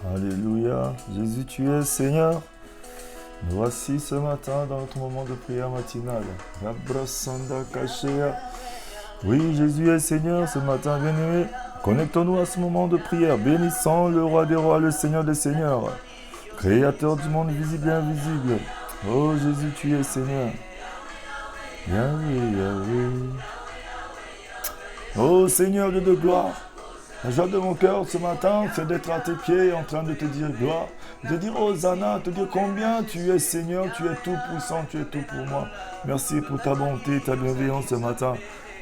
Alléluia. Jésus, tu es Seigneur. Nous voici ce matin dans notre moment de prière matinale. Rabrasanda Kashea. Oui, Jésus est Seigneur ce matin, bien-aimé. Connectons-nous à ce moment de prière. Bénissons le roi des rois, le Seigneur des seigneurs. Créateur du monde visible et invisible. Oh Jésus, tu es Seigneur. Yahweh, Yahweh. Oh Seigneur Dieu de gloire. La joie de mon cœur ce matin, c'est d'être à tes pieds en train de te dire gloire, de dire Hosanna, te dire combien tu es Seigneur, tu es tout puissant, tu es tout pour moi. Merci pour ta bonté, ta bienveillance ce matin.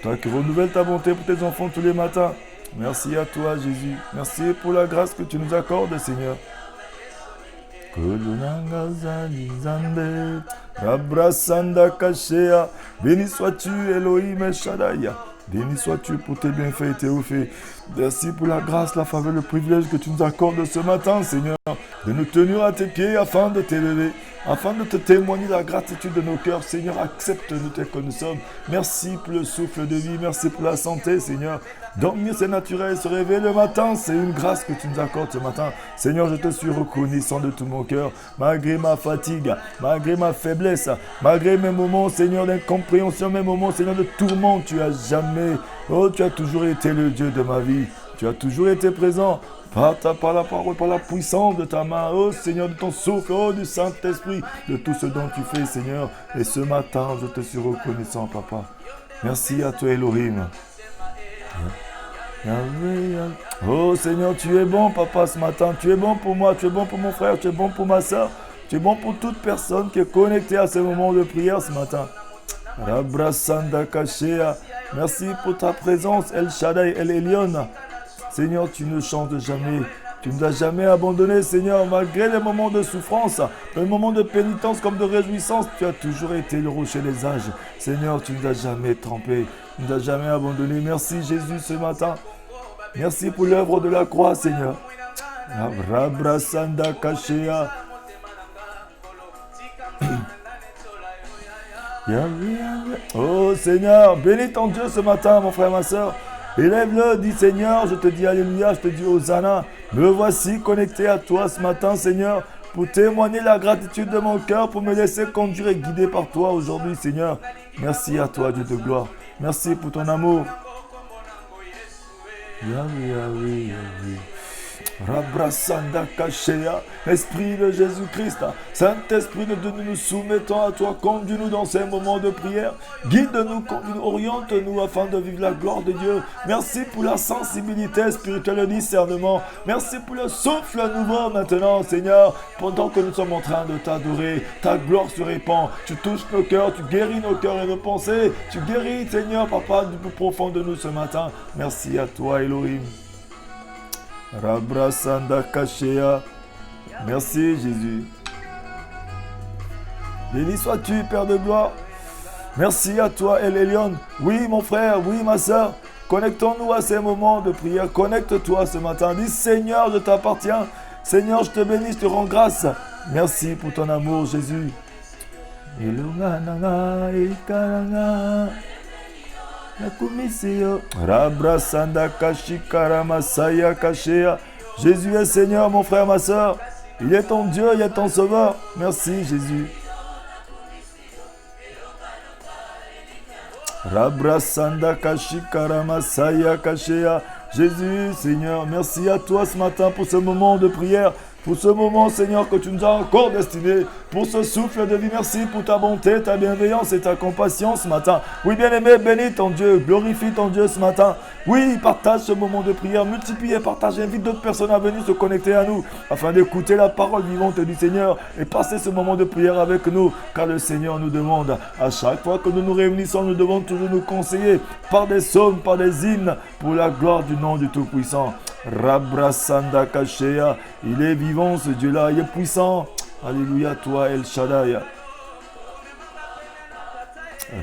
Toi qui renouvelles ta bonté pour tes enfants tous les matins. Merci à toi Jésus. Merci pour la grâce que tu nous accordes Seigneur. Béni sois-tu Elohim El Shaddai. Béni sois-tu pour tes bienfaits et tes hauts faits. Merci pour la grâce, la faveur, le privilège que tu nous accordes ce matin, Seigneur, de nous tenir à tes pieds afin de t'élever, afin de te témoigner la gratitude de nos cœurs. Seigneur, accepte-nous tel que nous sommes. Merci pour le souffle de vie, merci pour la santé, Seigneur. Dormir, c'est naturel, se réveiller le matin, c'est une grâce que tu nous accordes ce matin. Seigneur, je te suis reconnaissant de tout mon cœur, malgré ma fatigue, malgré ma faiblesse, malgré mes moments, Seigneur, d'incompréhension, mes moments, Seigneur, de tourment. Tu as jamais, oh, tu as toujours été le Dieu de ma vie. Tu as toujours été présent par la parole, par la puissance de ta main, oh Seigneur, de ton souffle, oh du Saint-Esprit, de tout ce dont tu fais, Seigneur. Et ce matin, je te suis reconnaissant, Papa. Merci à toi, Elohim. Oh Seigneur, tu es bon, Papa, ce matin. Tu es bon pour moi, tu es bon pour mon frère, tu es bon pour ma soeur. Tu es bon pour toute personne qui est connectée à ce moment de prière ce matin. Rabrasanda Kashea. Merci pour ta présence, El Shaddai, El Elyon. Seigneur, tu ne changes jamais. Tu ne nous as jamais abandonnés, Seigneur, malgré les moments de souffrance, les moments de pénitence comme de réjouissance. Tu as toujours été le rocher des âges. Seigneur, tu ne nous as jamais trompés. Tu ne nous as jamais abandonnés. Merci, Jésus, ce matin. Merci pour l'œuvre de la croix, Seigneur. Rabrasanda Kashea. Oh, Seigneur, bénis ton Dieu ce matin, mon frère, ma soeur. Élève-le, dis Seigneur, je te dis Alléluia, je te dis Hosanna. Me voici connecté à toi ce matin, Seigneur, pour témoigner la gratitude de mon cœur, pour me laisser conduire et guider par toi aujourd'hui, Seigneur. Merci à toi, Dieu de gloire. Merci pour ton amour. Yahweh, Yahweh, Yahweh. Rabrasanda Kashea, Esprit de Jésus-Christ, Saint-Esprit de Dieu, nous nous soumettons à toi, conduis-nous dans ces moments de prière, guide-nous, conduis-nous, oriente-nous afin de vivre la gloire de Dieu. Merci pour la sensibilité spirituelle, le discernement. Merci pour le souffle nouveau maintenant, Seigneur, pendant que nous sommes en train de t'adorer, ta gloire se répand, tu touches nos cœurs, tu guéris nos cœurs et nos pensées, tu guéris, Seigneur, Papa, du plus profond de nous ce matin. Merci à toi, Elohim. Rabrasanda Kashea. Merci Jésus. Béni sois-tu, Père de gloire. Merci à toi, El Elyon. Oui, mon frère, oui, ma soeur. Connectons-nous à ces moments de prière. Connecte-toi ce matin. Dis Seigneur, je t'appartiens. Seigneur, je te bénis, je te rends grâce. Merci pour ton amour, Jésus. Rabrasanda Kashikara Masaya Kashea. Jésus est Seigneur, mon frère, ma soeur. Il est ton Dieu, il est ton sauveur. Merci, Jésus. Rabrasanda Kashikara Masaya Kashea. Jésus, Seigneur, merci à toi ce matin pour ce moment de prière. Pour ce moment, Seigneur, que tu nous as encore destiné, pour ce souffle de vie, merci pour ta bonté, ta bienveillance et ta compassion ce matin. Oui, bien-aimé, bénis ton Dieu, glorifie ton Dieu ce matin. Oui, partage ce moment de prière, multiplie et partage, invite d'autres personnes à venir se connecter à nous, afin d'écouter la parole vivante du Seigneur et passer ce moment de prière avec nous, car le Seigneur nous demande, à chaque fois que nous nous réunissons, nous devons toujours nous conseiller par des psaumes, par des hymnes, pour la gloire du nom du Tout-Puissant. Rabrasanda Kashea, il est vivant ce Dieu-là, il est puissant. Alléluia, toi El Shaddai.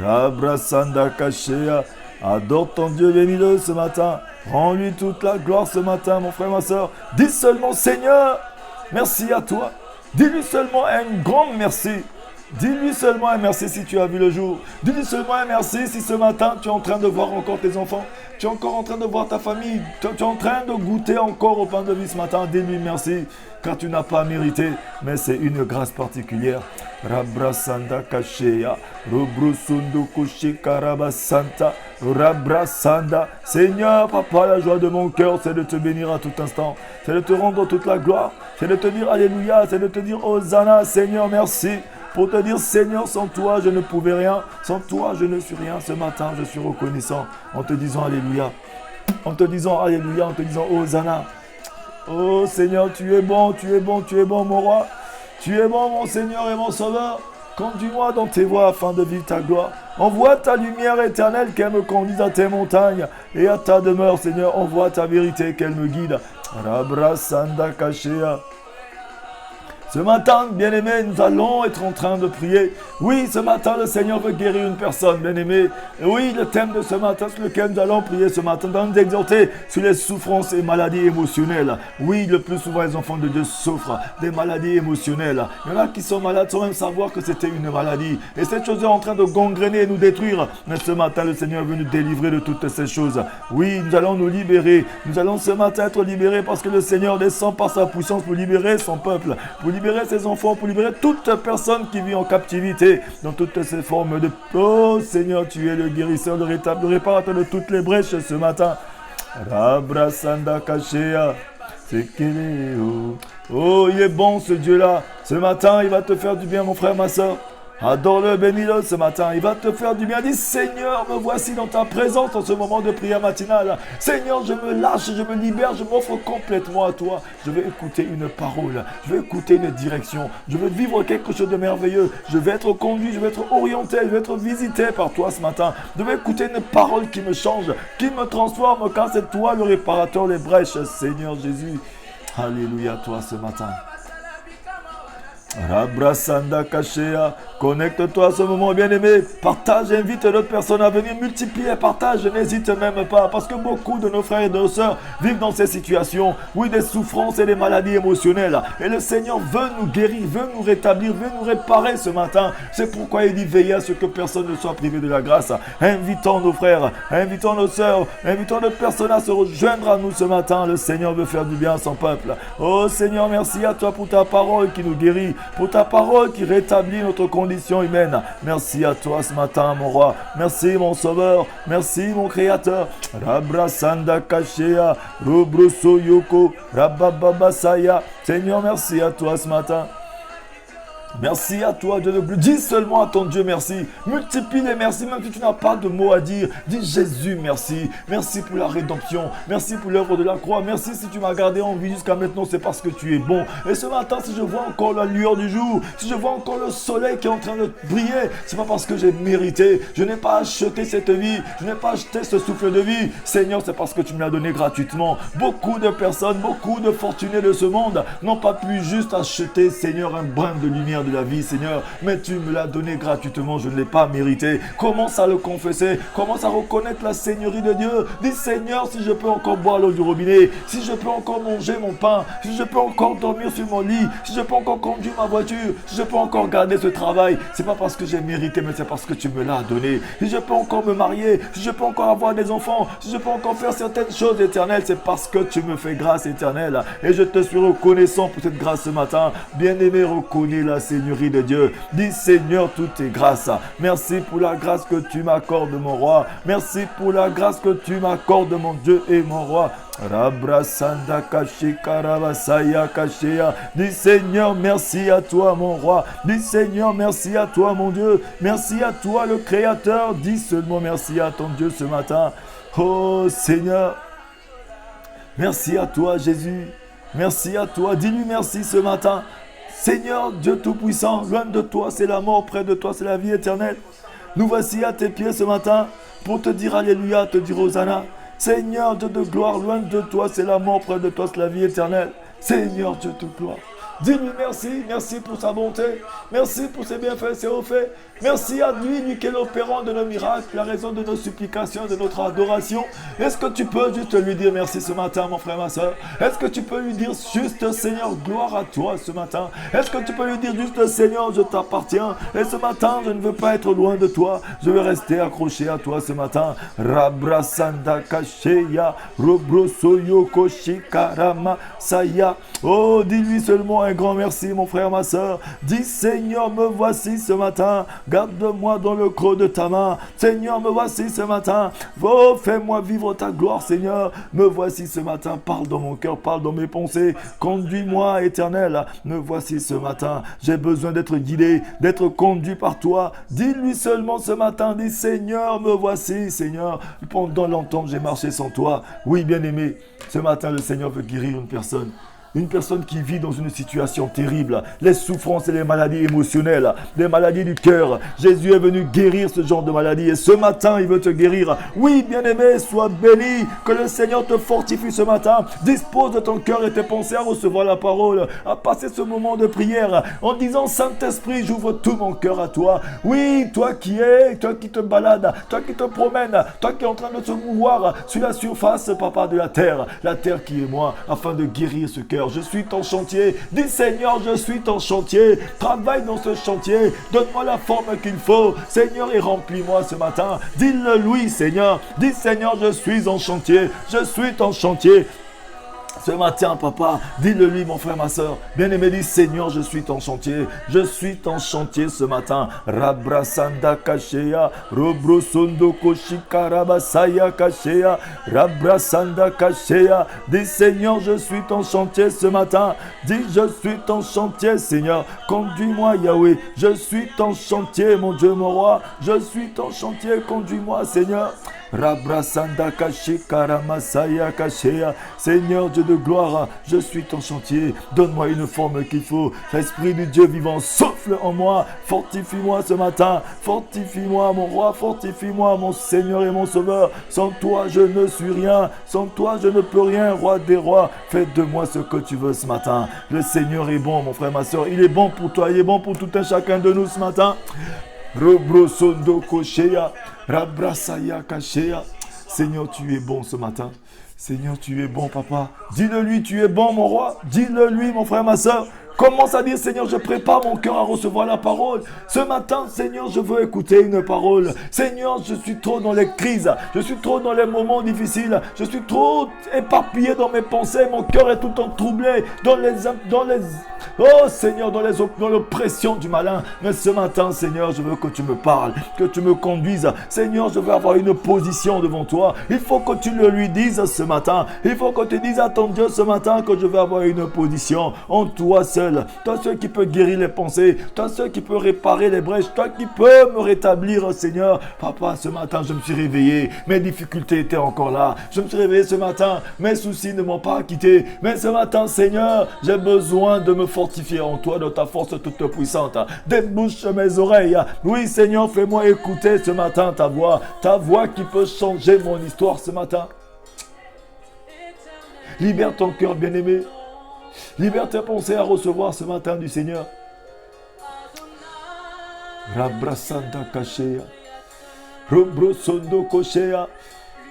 Rabrasanda Kashea, adore ton Dieu, bénis-le ce matin. Rends-lui toute la gloire ce matin, mon frère, ma soeur. Dis seulement Seigneur, merci à toi. Dis-lui seulement un grand merci. Dis-lui seulement un merci si tu as vu le jour. Dis-lui seulement un merci si ce matin tu es en train de voir encore tes enfants. Tu es encore en train de voir ta famille. Tu es en train de goûter encore au pain de vie ce matin. Dis-lui merci car tu n'as pas mérité. Mais c'est une grâce particulière. Rabrasanda Kashea, Robrusundo Koshi Karabasanta, Rabrasanda. Seigneur, papa, la joie de mon cœur, c'est de te bénir à tout instant. C'est de te rendre toute la gloire. C'est de te dire Alléluia. C'est de te dire Hosanna. Seigneur, merci. Pour te dire, Seigneur, sans toi, je ne pouvais rien. Sans toi, je ne suis rien. Ce matin, je suis reconnaissant en te disant Alléluia. En te disant Alléluia, en te disant Hosanna. Oh Seigneur, tu es bon, tu es bon, tu es bon, mon roi. Tu es bon, mon Seigneur et mon Sauveur. Conduis-moi dans tes voies afin de vivre ta gloire. Envoie ta lumière éternelle qu'elle me conduise à tes montagnes et à ta demeure, Seigneur. Envoie ta vérité qu'elle me guide. Rabrasanda Kashea. Ce matin, bien-aimés, nous allons être en train de prier. Oui, ce matin, le Seigneur veut guérir une personne, bien-aimés. Oui, le thème de ce matin sur lequel nous allons prier ce matin, nous allons nous exhorter sur les souffrances et maladies émotionnelles. Oui, le plus souvent, les enfants de Dieu souffrent des maladies émotionnelles. Il y en a qui sont malades sans même savoir que c'était une maladie. Et cette chose est en train de gangréner et nous détruire. Mais ce matin, le Seigneur veut nous délivrer de toutes ces choses. Oui, nous allons nous libérer. Nous allons ce matin être libérés parce que le Seigneur descend par sa puissance pour libérer son peuple, pour libérer ses enfants, pour libérer toute personne qui vit en captivité dans toutes ces formes de... Oh Seigneur, tu es le guérisseur, le réparateur de toutes les brèches ce matin. Rabrasanda Kashea. Oh, il est bon ce Dieu-là. Ce matin, il va te faire du bien, mon frère, ma soeur. Adore-le, bénis-le ce matin. Il va te faire du bien. Dis, Seigneur, me voici dans ta présence en ce moment de prière matinale. Seigneur, je me lâche, je me libère, je m'offre complètement à toi. Je veux écouter une parole. Je veux écouter une direction. Je veux vivre quelque chose de merveilleux. Je vais être conduit, je vais être orienté, je vais être visité par toi ce matin. Je veux écouter une parole qui me change, qui me transforme, car c'est toi le réparateur des brèches, Seigneur Jésus. Alléluia, toi ce matin. Rabrasanda Kashea. Connecte-toi à ce moment, bien-aimé. Partage, invite d'autres personnes à venir. Multiplier, partage, n'hésite même pas. Parce que beaucoup de nos frères et de nos sœurs vivent dans ces situations. Oui, des souffrances et des maladies émotionnelles. Et le Seigneur veut nous guérir, veut nous rétablir, veut nous réparer ce matin. C'est pourquoi il dit veiller à ce que personne ne soit privé de la grâce. Invitons nos frères, invitons nos sœurs, invitons d'autres personnes à se rejoindre à nous ce matin. Le Seigneur veut faire du bien à son peuple. Oh Seigneur, merci à toi pour ta parole qui nous guérit, pour ta parole qui rétablit notre condition humaine. Merci à toi ce matin, mon roi. Merci, mon sauveur. Merci, mon créateur. Rabrasanda Kashea, Robruso Yoko, Rabababasaya. Seigneur, merci à toi ce matin. Merci à toi, Dieu de gloire. Dis seulement à ton Dieu merci. Multiplie les merci, même si tu n'as pas de mots à dire. Dis Jésus merci. Merci pour la rédemption. Merci pour l'œuvre de la croix. Merci si tu m'as gardé en vie jusqu'à maintenant, c'est parce que tu es bon. Et ce matin, si je vois encore la lueur du jour, si je vois encore le soleil qui est en train de briller, c'est pas parce que j'ai mérité. Je n'ai pas acheté cette vie. Je n'ai pas acheté ce souffle de vie. Seigneur, c'est parce que tu me l'as donné gratuitement. Beaucoup de personnes, beaucoup de fortunés de ce monde n'ont pas pu juste acheter, Seigneur, un brin de lumière de la vie, Seigneur, mais tu me l'as donné gratuitement, je ne l'ai pas mérité. Commence à le confesser, commence à reconnaître la Seigneurie de Dieu. Dis Seigneur, si je peux encore boire l'eau du robinet, si je peux encore manger mon pain, si je peux encore dormir sur mon lit, si je peux encore conduire ma voiture, si je peux encore garder ce travail, c'est pas parce que j'ai mérité, mais c'est parce que tu me l'as donné. Si je peux encore me marier, si je peux encore avoir des enfants, si je peux encore faire certaines choses éternelles, c'est parce que tu me fais grâce éternelle. Et je te suis reconnaissant pour cette grâce ce matin. Bien-aimé, reconnais la Seigneurie de Dieu. Dis Seigneur, tout est grâce. Merci pour la grâce que tu m'accordes, mon roi. Merci pour la grâce que tu m'accordes, mon Dieu et mon roi. Rabrasanda Kashikaravasaya Kashea. Dis Seigneur, merci à toi, mon roi. Dis Seigneur, merci à toi, mon Dieu. Merci à toi, le Créateur. Dis seulement merci à ton Dieu ce matin. Oh Seigneur, merci à toi, Jésus. Merci à toi. Dis-lui merci ce matin. Seigneur, Dieu Tout-Puissant, loin de toi, c'est la mort, près de toi, c'est la vie éternelle. Nous voici à tes pieds ce matin pour te dire Alléluia, te dire Hosanna. Seigneur, Dieu de gloire, loin de toi, c'est la mort, près de toi, c'est la vie éternelle. Seigneur, Dieu de gloire, Dis-lui merci, merci pour sa bonté, merci pour ses bienfaits, ses refaits. Merci à lui qui est l'opérant de nos miracles, la raison de nos supplications, de notre adoration. Est-ce que tu peux juste lui dire merci ce matin, mon frère, ma soeur? Est-ce que tu peux lui dire juste, Seigneur, gloire à toi ce matin? Est-ce que tu peux lui dire juste, Seigneur, je t'appartiens? Et ce matin, je ne veux pas être loin de toi. Je veux rester accroché à toi ce matin. Rabrasanda kasheya, robrosoyo koshikarama saya. Oh, dis-lui seulement un grand merci, mon frère, ma soeur. Dis, Seigneur, me voici ce matin. Garde-moi dans le creux de ta main. Seigneur, me voici ce matin. Oh, fais-moi vivre ta gloire, Seigneur. Me voici ce matin. Parle dans mon cœur, parle dans mes pensées. Conduis-moi, Éternel. Me voici ce matin. J'ai besoin d'être guidé, d'être conduit par toi. Dis-lui seulement ce matin. Dis, Seigneur, me voici, Seigneur. Pendant longtemps, j'ai marché sans toi. Oui, bien-aimé, ce matin, le Seigneur veut guérir une personne. Une personne qui vit dans une situation terrible, les souffrances et les maladies émotionnelles, les maladies du cœur. Jésus est venu guérir ce genre de maladie et ce matin, il veut te guérir. Oui, bien-aimé, sois béni, que le Seigneur te fortifie ce matin. Dispose de ton cœur et tes pensées à recevoir la parole, à passer ce moment de prière en disant, Saint-Esprit, j'ouvre tout mon cœur à toi. Oui, toi qui te balades, toi qui te promènes, toi qui es en train de te mouvoir sur la surface, papa, de la terre qui est moi, afin de guérir ce cœur. Je suis ton chantier. Dis, Seigneur, je suis ton chantier. Travaille dans ce chantier. Donne-moi la forme qu'il faut. Seigneur, et remplis-moi ce matin. Dis-le lui, Seigneur. Dis, Seigneur, je suis en chantier. Je suis ton chantier. Ce matin, papa, dis-le lui, mon frère, ma soeur. Bien-aimé, dis, Seigneur, je suis ton chantier. Je suis ton chantier ce matin. Rabrasanda kashea, robrosondo koshikarabasaya kashea, rabrasanda kashea. Dis, Seigneur, je suis ton chantier ce matin. Dis, je suis ton chantier, Seigneur. Conduis-moi, Yahweh. Je suis ton chantier, mon Dieu, mon roi. Je suis ton chantier. Conduis-moi, Seigneur. Rabrasanda kashikaramasaya kashea. Seigneur Dieu de gloire, je suis ton chantier. Donne-moi une forme qu'il faut. Esprit du Dieu vivant, souffle en moi. Fortifie-moi ce matin. Fortifie-moi, mon roi. Fortifie-moi, mon Seigneur et mon Sauveur. Sans toi, je ne suis rien. Sans toi, je ne peux rien, roi des rois. Fais de moi ce que tu veux ce matin. Le Seigneur est bon, mon frère, ma soeur. Il est bon pour toi. Il est bon pour tout un chacun de nous ce matin. Robrosondo koshea, rabrasaya kashea. Seigneur, tu es bon ce matin. Seigneur, tu es bon, papa. Dis-le lui, tu es bon, mon roi. Dis-le lui, mon frère, ma soeur. Commence à dire, Seigneur, je prépare mon cœur à recevoir la parole. Ce matin, Seigneur, je veux écouter une parole. Seigneur, je suis trop dans les crises. Je suis trop dans les moments difficiles. Je suis trop éparpillé dans mes pensées. Mon cœur est tout le temps troublé oh Seigneur, dans l'oppression du malin. Mais ce matin, Seigneur, je veux que tu me parles, que tu me conduises. Seigneur, je veux avoir une position devant toi. Il faut que tu le lui dises ce matin. Il faut que tu dises à ton Dieu ce matin que je veux avoir une position en toi seul. Toi seul qui peux guérir les pensées. Toi seul qui peux réparer les brèches. Toi qui peux me rétablir, Seigneur. Papa, ce matin, je me suis réveillé. Mes difficultés étaient encore là. Je me suis réveillé ce matin. Mes soucis ne m'ont pas quitté. Mais ce matin, Seigneur, j'ai besoin de me fortifier en toi, de ta force toute puissante. Débouche mes oreilles. Oui, Seigneur, fais-moi écouter ce matin ta voix qui peut changer mon histoire ce matin. Libère ton cœur, bien-aimé. Libère tes pensées à recevoir ce matin du Seigneur. Rabrasanda kashea, robrosondo koshea.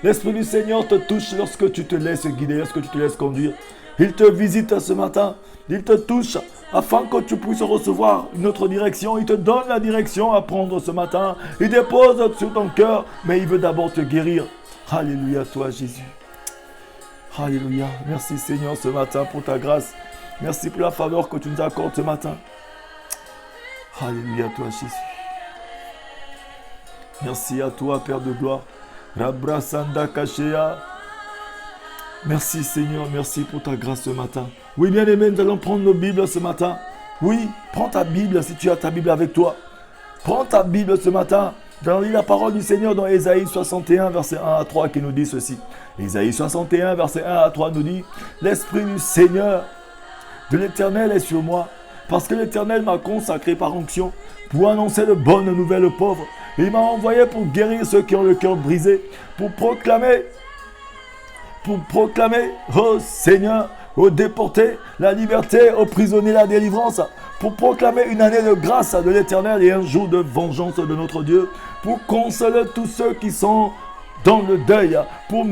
L'Esprit du Seigneur te touche lorsque tu te laisses guider, lorsque tu te laisses conduire. Il te visite ce matin. Il te touche afin que tu puisses recevoir une autre direction. Il te donne la direction à prendre ce matin. Il dépose sur ton cœur, mais il veut d'abord te guérir. Alléluia, toi Jésus. Alléluia. Merci Seigneur ce matin pour ta grâce. Merci pour la faveur que tu nous accordes ce matin. Alléluia, toi Jésus. Merci à toi, Père de gloire. Rabrasanda kashea. Merci Seigneur, merci pour ta grâce ce matin. Oui, bien-aimé, nous allons prendre nos Bibles ce matin. Oui, prends ta Bible si tu as ta Bible avec toi. Prends ta Bible ce matin. Nous allons lire la parole du Seigneur dans Ésaïe 61, verset 1 à 3 qui nous dit ceci. Ésaïe 61, verset 1 à 3 nous dit « L'Esprit du Seigneur, de l'Éternel est sur moi, parce que l'Éternel m'a consacré par onction pour annoncer de bonnes nouvelles aux pauvres. Il m'a envoyé pour guérir ceux qui ont le cœur brisé, pour proclamer, oh Seigneur, aux déportés la liberté, aux prisonniers la délivrance, pour proclamer une année de grâce de l'Éternel et un jour de vengeance de notre Dieu, pour consoler tous ceux qui sont dans le deuil, pour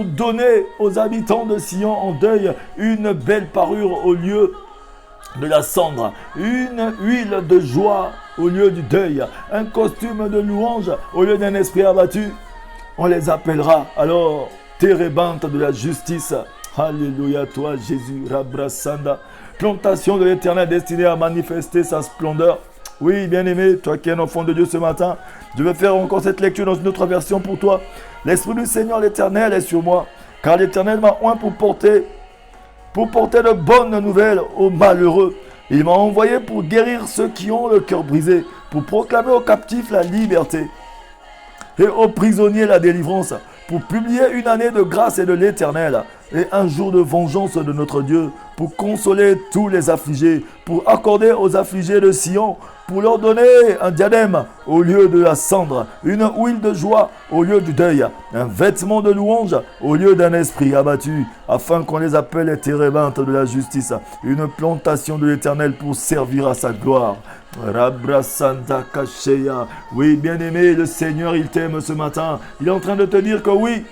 donner aux habitants de Sion en deuil une belle parure au lieu de la cendre, une huile de joie au lieu du deuil, un costume de louange au lieu d'un esprit abattu. On les appellera alors térébintes de la justice. Alléluia, toi Jésus, Rabrasanda, plantation de l'Éternel destinée à manifester sa splendeur. Oui, bien-aimé, toi qui es un enfant de Dieu ce matin, je vais faire encore cette lecture dans une autre version pour toi. L'Esprit du Seigneur l'Éternel est sur moi, car l'Éternel m'a oint pour porter de bonnes nouvelles aux malheureux. Il m'a envoyé pour guérir ceux qui ont le cœur brisé, pour proclamer aux captifs la liberté et aux prisonniers la délivrance, pour publier une année de grâce et de l'Éternel et un jour de vengeance de notre Dieu, pour consoler tous les affligés, pour accorder aux affligés de Sion, pour leur donner un diadème au lieu de la cendre, une huile de joie au lieu du deuil, un vêtement de louange au lieu d'un esprit abattu, afin qu'on les appelle les térébintes de la justice, une plantation de l'Éternel pour servir à sa gloire. Rabra Santa Kacheya. Oui, bien-aimé, le Seigneur, il t'aime ce matin. Il est en train de te dire que oui,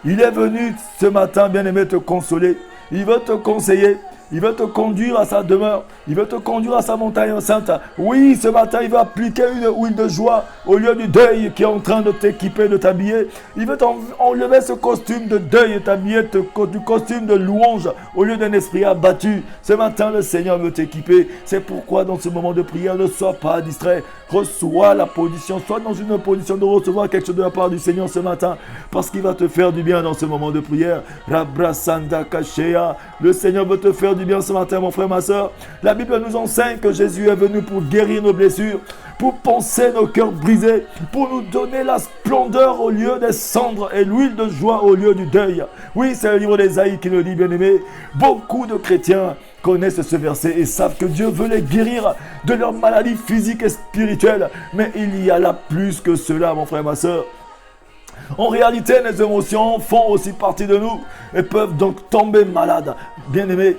il est venu ce matin, bien-aimé, te consoler. Il veut te conseiller. Il veut te conduire à sa demeure. Il veut te conduire à sa montagne sainte. Oui, ce matin, il va appliquer une huile de joie au lieu du deuil qui est en train de t'équiper, de t'habiller. Il veut enlever ce costume de deuil et t'habiller du costume de louange au lieu d'un esprit abattu. Ce matin, le Seigneur veut t'équiper. C'est pourquoi, dans ce moment de prière, ne sois pas distrait. Reçois la position. Sois dans une position de recevoir quelque chose de la part du Seigneur ce matin. Parce qu'il va te faire du bien dans ce moment de prière. Rabrasanda Kashea. Le Seigneur veut te faire du bien ce matin, mon frère, ma soeur. La Bible nous enseigne que Jésus est venu pour guérir nos blessures, pour panser nos cœurs brisés, pour nous donner la splendeur au lieu des cendres et l'huile de joie au lieu du deuil. Oui, c'est le livre d'Ésaïe qui nous dit, bien-aimé. Beaucoup de chrétiens connaissent ce verset et savent que Dieu veut les guérir de leurs maladies physiques et spirituelles. Mais il y a là plus que cela, mon frère, ma soeur. En réalité, les émotions font aussi partie de nous et peuvent donc tomber malades. Bien-aimés,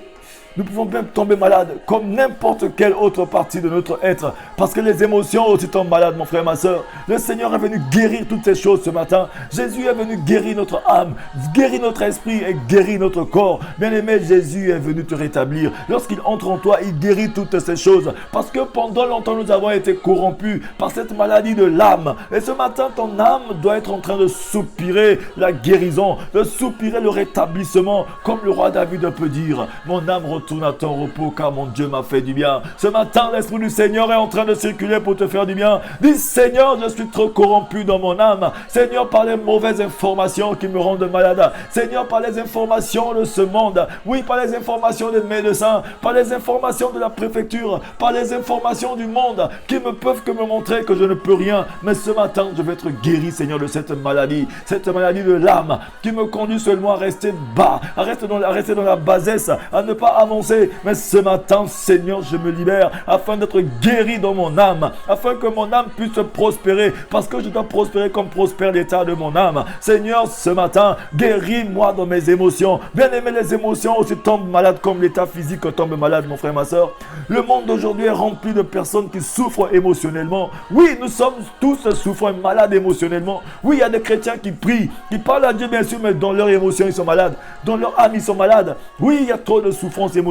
nous pouvons bien tomber malades comme n'importe quelle autre partie de notre être. Parce que les émotions aussi tombent malades, mon frère, ma soeur. Le Seigneur est venu guérir toutes ces choses ce matin. Jésus est venu guérir notre âme, guérir notre esprit et guérir notre corps. Bien-aimé, Jésus est venu te rétablir. Lorsqu'il entre en toi, il guérit toutes ces choses. Parce que pendant longtemps, nous avons été corrompus par cette maladie de l'âme. Et ce matin, ton âme doit être en train de soupirer la guérison, de soupirer le rétablissement. Comme le roi David peut dire, mon âme retourne à ton repos car mon Dieu m'a fait du bien. Ce matin, l'Esprit du Seigneur est en train de circuler pour te faire du bien. Dis, Seigneur, je suis trop corrompu dans mon âme. Seigneur, par les mauvaises informations qui me rendent malade. Seigneur, par les informations de ce monde. Oui, par les informations des médecins, par les informations de la préfecture, par les informations du monde qui ne peuvent que me montrer que je ne peux rien. Mais ce matin, je vais être guéri, Seigneur, de cette maladie de l'âme qui me conduit seulement à rester bas, à rester dans la bassesse, à ne pas avancer. Mais ce matin, Seigneur, je me libère afin d'être guéri dans mon âme, afin que mon âme puisse prospérer, parce que je dois prospérer comme prospère l'état de mon âme. Seigneur, ce matin, guéris-moi dans mes émotions. Bien aimé, les émotions aussi tombent malades comme l'état physique tombe malade, mon frère, ma soeur. Le monde d'aujourd'hui est rempli de personnes qui souffrent émotionnellement. Oui, nous sommes tous souffrants et malades émotionnellement. Oui, il y a des chrétiens qui prient, qui parlent à Dieu bien sûr, mais dans leurs émotions ils sont malades, dans leur âme ils sont malades. Oui, il y a trop de souffrance émotionnelle.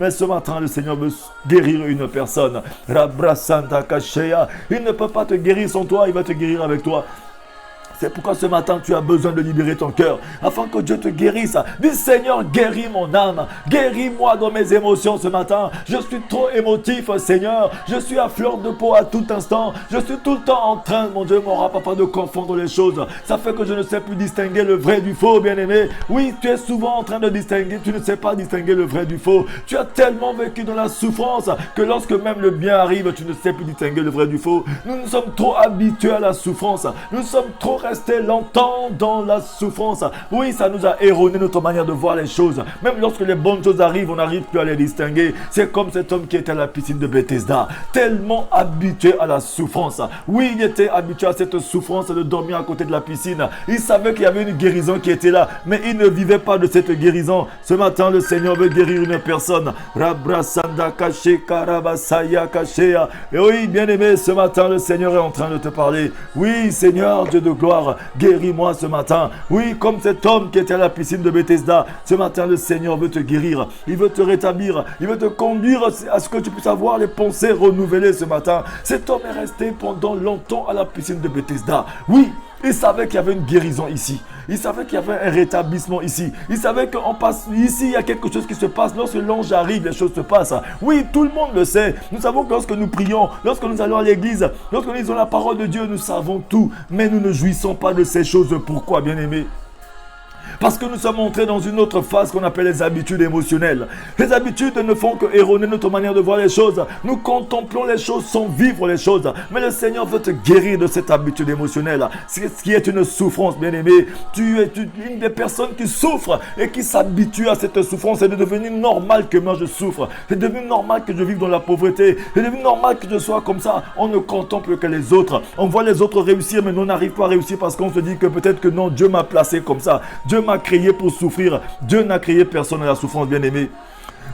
Mais ce matin, le Seigneur veut guérir une personne. Rabra Santa Kashea. Il ne peut pas te guérir sans toi, il va te guérir avec toi. C'est pourquoi ce matin, tu as besoin de libérer ton cœur, afin que Dieu te guérisse. Dis, Seigneur, guéris mon âme. Guéris-moi dans mes émotions ce matin. Je suis trop émotif, Seigneur. Je suis à fleur de peau à tout instant. Je suis tout le temps en train, mon Dieu, mon papa, de confondre les choses. Ça fait que je ne sais plus distinguer le vrai du faux, bien-aimé. Oui, tu es souvent en train de distinguer. Tu ne sais pas distinguer le vrai du faux. Tu as tellement vécu dans la souffrance que lorsque même le bien arrive, tu ne sais plus distinguer le vrai du faux. Nous sommes trop habitués à la souffrance. Nous sommes trop resté longtemps dans la souffrance. Oui, ça nous a erroné notre manière de voir les choses. Même lorsque les bonnes choses arrivent, on n'arrive plus à les distinguer. C'est comme cet homme qui était à la piscine de Bethesda, tellement habitué à la souffrance. Oui, il était habitué à cette souffrance de dormir à côté de la piscine. Il savait qu'il y avait une guérison qui était là, mais il ne vivait pas de cette guérison. Ce matin, le Seigneur veut guérir une personne. Rabrasanda kaché karabasaya kashea. Et oui, bien-aimé, ce matin, le Seigneur est en train de te parler. Oui, Seigneur, Dieu de gloire, guéris-moi ce matin. Oui, comme cet homme qui était à la piscine de Bethesda, ce matin, le Seigneur veut te guérir. Il veut te rétablir. Il veut te conduire à ce que tu puisses avoir les pensées renouvelées ce matin. Cet homme est resté pendant longtemps à la piscine de Bethesda. Oui, il savait qu'il y avait une guérison ici. Il savait qu'il y avait un rétablissement ici. Il savait qu'on passe ici, il y a quelque chose qui se passe. Lorsque l'ange arrive, les choses se passent. Oui, tout le monde le sait. Nous savons que lorsque nous prions, lorsque nous allons à l'église, lorsque nous lisons la parole de Dieu, nous savons tout. Mais nous ne jouissons pas de ces choses. Pourquoi, bien-aimés? Parce que nous sommes entrés dans une autre phase qu'on appelle les habitudes émotionnelles. Les habitudes ne font que erroner notre manière de voir les choses. Nous contemplons les choses sans vivre les choses. Mais le Seigneur veut te guérir de cette habitude émotionnelle. C'est ce qui est une souffrance, bien-aimé. Tu es une des personnes qui souffrent et qui s'habitue à cette souffrance. C'est devenu normal que moi je souffre. C'est devenu normal que je vive dans la pauvreté. C'est devenu normal que je sois comme ça. On ne contemple que les autres. On voit les autres réussir, mais nous n'arrivons pas à réussir parce qu'on se dit que peut-être que non, Dieu m'a placé comme ça. Dieu m'a créé pour souffrir. Dieu n'a créé personne à la souffrance, bien-aimé.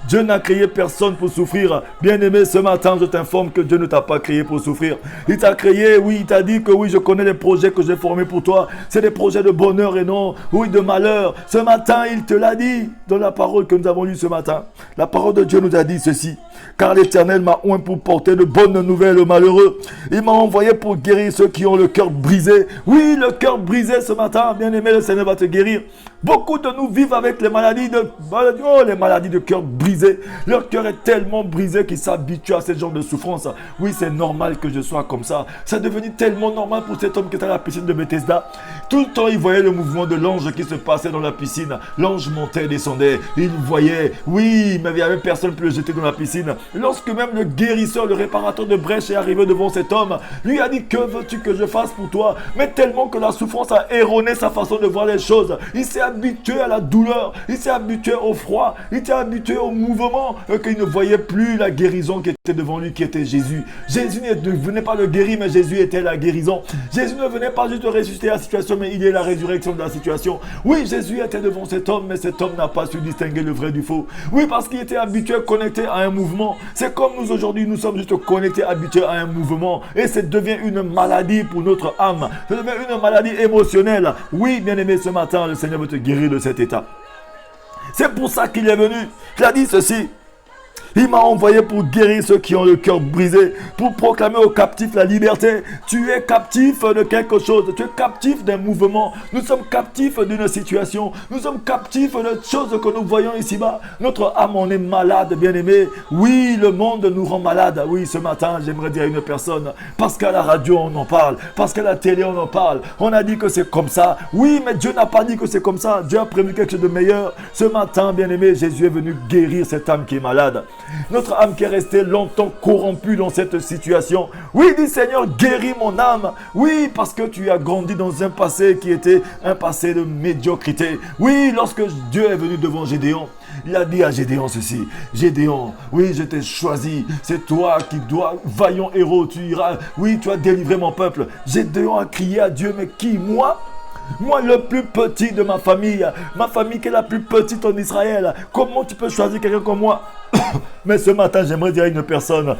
Dieu n'a créé personne pour souffrir. Bien-aimé, ce matin, je t'informe que Dieu ne t'a pas créé pour souffrir. Il t'a créé, oui, il t'a dit que oui, je connais les projets que j'ai formés pour toi. C'est des projets de bonheur et non, oui, de malheur. Ce matin, il te l'a dit dans la parole que nous avons lue ce matin. La parole de Dieu nous a dit ceci. Car l'Éternel m'a oint pour porter de bonnes nouvelles aux malheureux. Il m'a envoyé pour guérir ceux qui ont le cœur brisé. Oui, le cœur brisé ce matin, bien-aimé, le Seigneur va te guérir. Beaucoup de nous vivent avec les maladies de cœur brisé. Leur cœur est tellement brisé qu'ils s'habituent à ce genre de souffrance. Oui, c'est normal que je sois comme ça. C'est devenu tellement normal pour cet homme qui était à la piscine de Bethesda. Tout le temps, il voyait le mouvement de l'ange qui se passait dans la piscine. L'ange montait et descendait. Il voyait, oui, mais il n'y avait personne pour le jeter dans la piscine. Lorsque même le guérisseur, le réparateur de brèche est arrivé devant cet homme, lui a dit, que veux-tu que je fasse pour toi? Mais tellement que la souffrance a erroné sa façon de voir les choses. Il s'est habitué à la douleur, il s'est habitué au froid, il s'est habitué au mouvement, qu'il ne voyait plus la guérison qui était devant lui, qui était Jésus. Jésus ne venait pas le guérir, mais Jésus était la guérison. Jésus ne venait pas juste ressusciter la situation, mais il est la résurrection de la situation. Oui, Jésus était devant cet homme, mais cet homme n'a pas su distinguer le vrai du faux. Oui, parce qu'il était habitué, connecté à un mouvement. C'est comme nous aujourd'hui, nous sommes juste connectés, habitués à un mouvement. Et ça devient une maladie pour notre âme. Ça devient une maladie émotionnelle. Oui, bien-aimé, ce matin, le Seigneur veut te guérir de cet état. C'est pour ça qu'il est venu. Il a dit ceci. Il m'a envoyé pour guérir ceux qui ont le cœur brisé, pour proclamer aux captifs la liberté. Tu es captif de quelque chose, tu es captif d'un mouvement. Nous sommes captifs d'une situation, nous sommes captifs de choses que nous voyons ici-bas. Notre âme, on est malade, bien-aimé. Oui, le monde nous rend malade. Oui, ce matin, j'aimerais dire à une personne, parce qu'à la radio, on en parle, parce qu'à la télé, on en parle. On a dit que c'est comme ça. Oui, mais Dieu n'a pas dit que c'est comme ça. Dieu a prévu quelque chose de meilleur. Ce matin, bien-aimé, Jésus est venu guérir cette âme qui est malade. Notre âme qui est restée longtemps corrompue dans cette situation. Oui, dit Seigneur, guéris mon âme. Oui, parce que tu as grandi dans un passé qui était un passé de médiocrité. Oui, lorsque Dieu est venu devant Gédéon, il a dit à Gédéon ceci. Gédéon, oui, je t'ai choisi. C'est toi qui dois, vaillant héros, tu iras. Oui, tu as délivré mon peuple. Gédéon a crié à Dieu, mais qui, moi? Moi, le plus petit de ma famille qui est la plus petite en Israël. Comment tu peux choisir quelqu'un comme moi? Mais ce matin, j'aimerais dire à une personne,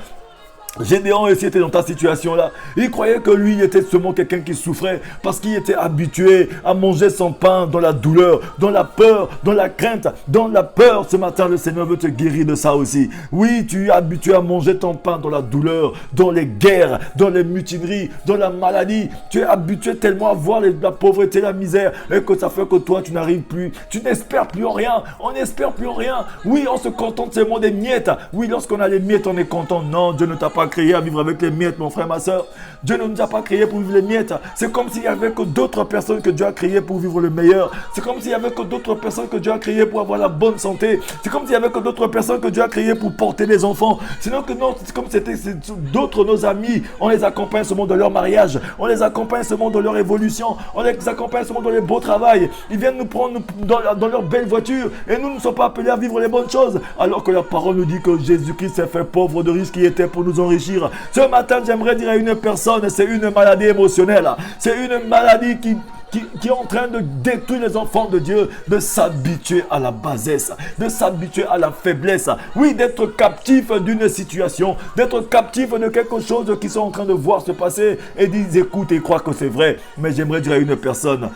Gédéon aussi était dans ta situation là. Il croyait que lui était seulement quelqu'un qui souffrait parce qu'il était habitué à manger son pain dans la douleur, dans la peur, dans la crainte, dans la peur. Ce matin, le Seigneur veut te guérir de ça aussi. Oui, tu es habitué à manger ton pain dans la douleur, dans les guerres, dans les mutineries, dans la maladie. Tu es habitué tellement à voir la pauvreté, la misère, et que ça fait que toi, tu n'arrives plus, tu n'espères plus en rien. On n'espère plus en rien. Oui, on se contente seulement des miettes. Oui, lorsqu'on a les miettes, on est content. Non, Dieu ne t'a pas pas créés à vivre avec les miettes, mon frère, ma soeur. Dieu ne nous a pas créés pour vivre les miettes. C'est comme s'il y avait que d'autres personnes que Dieu a créées pour vivre le meilleur. C'est comme s'il y avait que d'autres personnes que Dieu a créées pour avoir la bonne santé. C'est comme s'il y avait que d'autres personnes que Dieu a créées pour porter des enfants. Sinon que non, c'est comme c'était d'autres nos amis. On les accompagne seulement dans leur mariage. On les accompagne seulement dans leur évolution. On les accompagne seulement dans les beaux travail. Ils viennent nous prendre dans leur belle voiture. Et nous ne sommes pas appelés à vivre les bonnes choses. Alors que la parole nous dit que Jésus-Christ s'est fait pauvre de riches qui était pour nous enrichir. Ce matin, j'aimerais dire à une personne, c'est une maladie émotionnelle. C'est une maladie qui est en train de détruire les enfants de Dieu, de s'habituer à la bassesse, de s'habituer à la faiblesse. Oui, d'être captif d'une situation, d'être captif de quelque chose qu'ils sont en train de voir se passer et ils écoutent et croient que c'est vrai. Mais j'aimerais dire à une personne,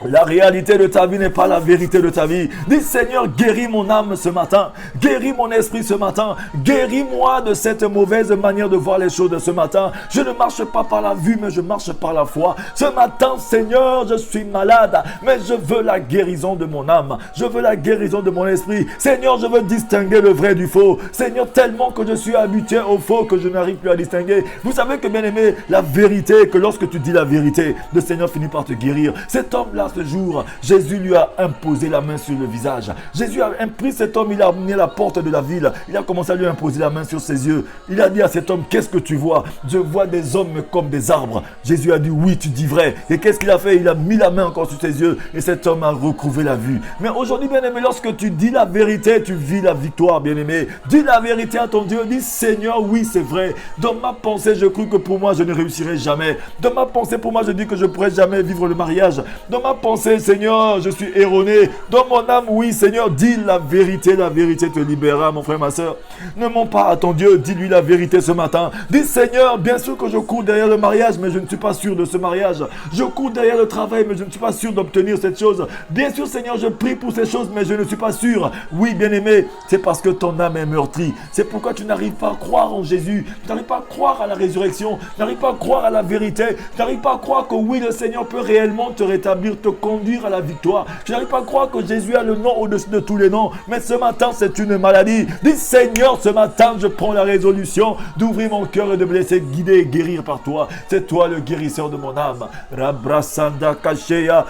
la réalité de ta vie n'est pas la vérité de ta vie. Dis Seigneur, guéris mon âme ce matin. Guéris mon esprit ce matin. Guéris-moi de cette mauvaise manière de voir les choses ce matin. Je ne marche pas par la vue, mais je marche par la foi. Ce matin, Seigneur, je suis malade, mais je veux la guérison de mon âme. Je veux la guérison de mon esprit. Seigneur, je veux distinguer le vrai du faux. Seigneur, tellement que je suis habitué au faux que je n'arrive plus à distinguer. Vous savez que, bien aimé, la vérité, que lorsque tu dis la vérité, le Seigneur finit par te guérir. Cet homme-là, ce jour, Jésus lui a imposé la main sur le visage. Jésus a pris cet homme, il a amené à la porte de la ville. Il a commencé à lui imposer la main sur ses yeux. Il a dit à cet homme, qu'est-ce que tu vois? Je vois des hommes comme des arbres. Jésus a dit, oui, tu dis vrai. Et qu'est-ce qu'il a fait? Il a mis la main encore sur ses yeux et cet homme a retrouvé la vue. Mais aujourd'hui, bien-aimé, lorsque tu dis la vérité, tu vis la victoire, bien-aimé. Dis la vérité à ton Dieu. Dis, Seigneur, oui, c'est vrai. Dans ma pensée, je crois que pour moi, je ne réussirai jamais. Dans ma pensée, pour moi, je dis que je ne pourrai jamais vivre le mariage. Dans ma pensée, Seigneur, je suis erroné. Dans mon âme, oui, Seigneur, dis la vérité te libérera, mon frère, ma soeur. Ne mens pas à ton Dieu, dis-lui la vérité ce matin. Dis, Seigneur, bien sûr que je cours derrière le mariage, mais je ne suis pas sûr de ce mariage. Je cours derrière le travail, mais je ne suis pas sûr d'obtenir cette chose. Bien sûr, Seigneur, je prie pour ces choses, mais je ne suis pas sûr. Oui, bien-aimé, c'est parce que ton âme est meurtrie. C'est pourquoi tu n'arrives pas à croire en Jésus. Tu n'arrives pas à croire à la résurrection. Tu n'arrives pas à croire à la vérité. Tu n'arrives pas à croire que oui, le Seigneur peut réellement te rétablir, te conduire à la victoire. Je n'arrive pas à croire que Jésus a le nom au-dessus de tous les noms. Mais ce matin, c'est une maladie. Dis, Seigneur, ce matin, je prends la résolution d'ouvrir mon cœur et de me laisser guider et guérir par toi. C'est toi le guérisseur de mon âme. Rabrasanda Kashea.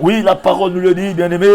Oui, la parole nous le dit, bien-aimé.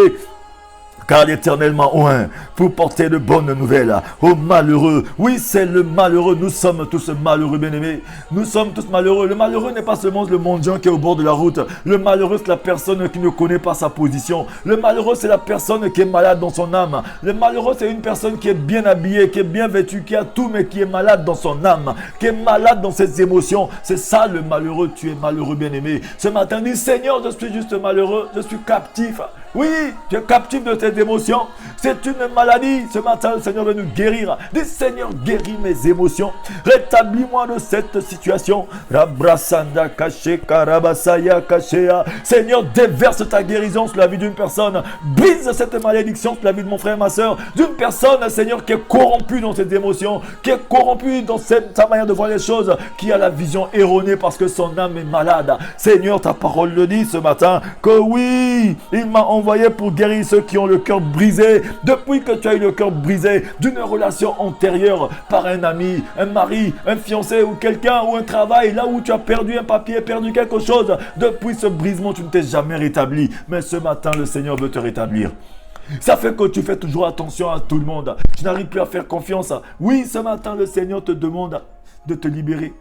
Car l'Éternel m'a oint pour porter de bonnes nouvelles aux malheureux. Oui, c'est le malheureux. Nous sommes tous malheureux, bien-aimés. Nous sommes tous malheureux. Le malheureux n'est pas seulement le mendiant qui est au bord de la route. Le malheureux, c'est la personne qui ne connaît pas sa position. Le malheureux, c'est la personne qui est malade dans son âme. Le malheureux, c'est une personne qui est bien habillée, qui est bien vêtue, qui a tout, mais qui est malade dans son âme, qui est malade dans ses émotions. C'est ça le malheureux. Tu es malheureux, bien-aimé. Ce matin, dis, Seigneur, je suis juste malheureux. Je suis captif. Oui, tu es captif de tes émotions. C'est une maladie. Ce matin, le Seigneur veut nous guérir. Dis, Seigneur, guéris mes émotions. Rétablis-moi de cette situation. Rabrasanda kaché karabasaya kashea. Seigneur, déverse ta guérison sur la vie d'une personne. Brise cette malédiction sur la vie de mon frère, ma soeur. D'une personne, Seigneur, qui est corrompue dans ses émotions, qui est corrompue dans sa manière de voir les choses, qui a la vision erronée parce que son âme est malade. Seigneur, ta parole le dit ce matin que oui, il m'a envoyé pour guérir ceux qui ont le cœur brisé. Depuis que tu as eu le cœur brisé d'une relation antérieure par un ami, un mari, un fiancé ou quelqu'un ou un travail, là où tu as perdu un papier, perdu quelque chose, depuis ce brisement, tu ne t'es jamais rétabli. Mais ce matin, le Seigneur veut te rétablir. Ça fait que tu fais toujours attention à tout le monde. Tu n'arrives plus à faire confiance. Oui, ce matin, le Seigneur te demande de te libérer.